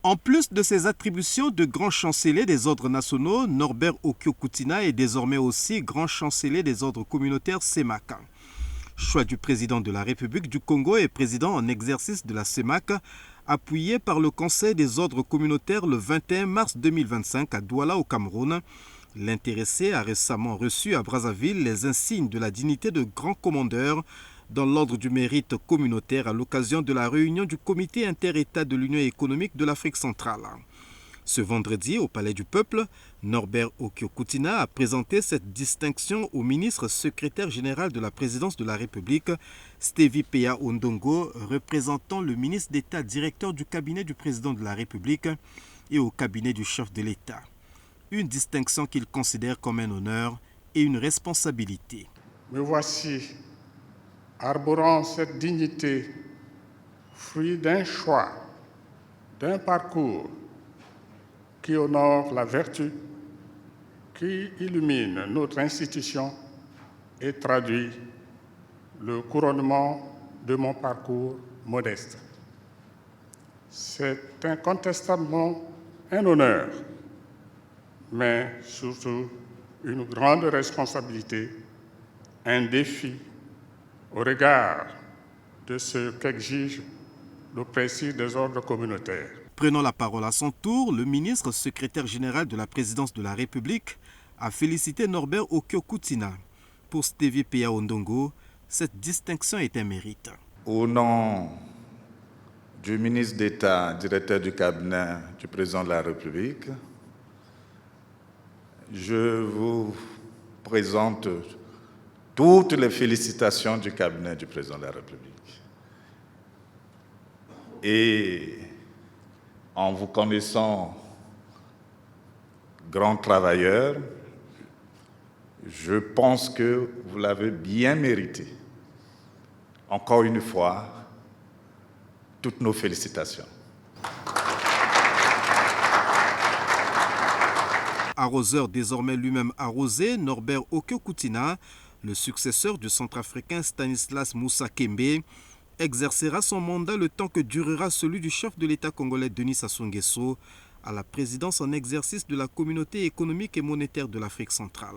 En plus de ses attributions de grand chancelier des ordres nationaux, Norbert Okio-Koutina est désormais aussi grand chancelier des ordres communautaires CEMAC. Choix du président de la République du Congo et président en exercice de la CEMAC, appuyé par le Conseil des ordres communautaires le 21 mars 2025 à Douala au Cameroun. L'intéressé a récemment reçu à Brazzaville les insignes de la dignité de grand commandeur dans l'ordre du mérite communautaire à l'occasion de la réunion du Comité inter-État de l'Union économique de l'Afrique centrale. Ce vendredi, au Palais du Peuple, Norbert Okio-Koutina a présenté cette distinction au ministre secrétaire général de la présidence de la République, Stevie Peya Ondongo, représentant le ministre d'État directeur du cabinet du président de la République et au cabinet du chef de l'État. Une distinction qu'il considère comme un honneur et une responsabilité. Me voici arborant cette dignité, fruit d'un choix, d'un parcours qui honore la vertu, qui illumine notre institution et traduit le couronnement de mon parcours modeste. C'est incontestablement un honneur, mais surtout une grande responsabilité, un défi au regard de ce qu'exige le précis des ordres communautaires. Prenant la parole à son tour, le ministre secrétaire général de la présidence de la République a félicité Norbert Okio-Koutina. Pour Stevie Peya Ondongo, cette distinction est un mérite. Au nom du ministre d'État, directeur du cabinet du président de la République, je vous présente toutes les félicitations du cabinet du président de la République. Et en vous connaissant grand travailleur, je pense que vous l'avez bien mérité. Encore une fois, toutes nos félicitations. Arroseur désormais lui-même arrosé, Norbert Okio-Koutina, le successeur du centrafricain Stanislas Moussa Kembe, exercera son mandat le temps que durera celui du chef de l'État congolais Denis Sassou Nguesso à la présidence en exercice de la Communauté économique et monétaire de l'Afrique centrale.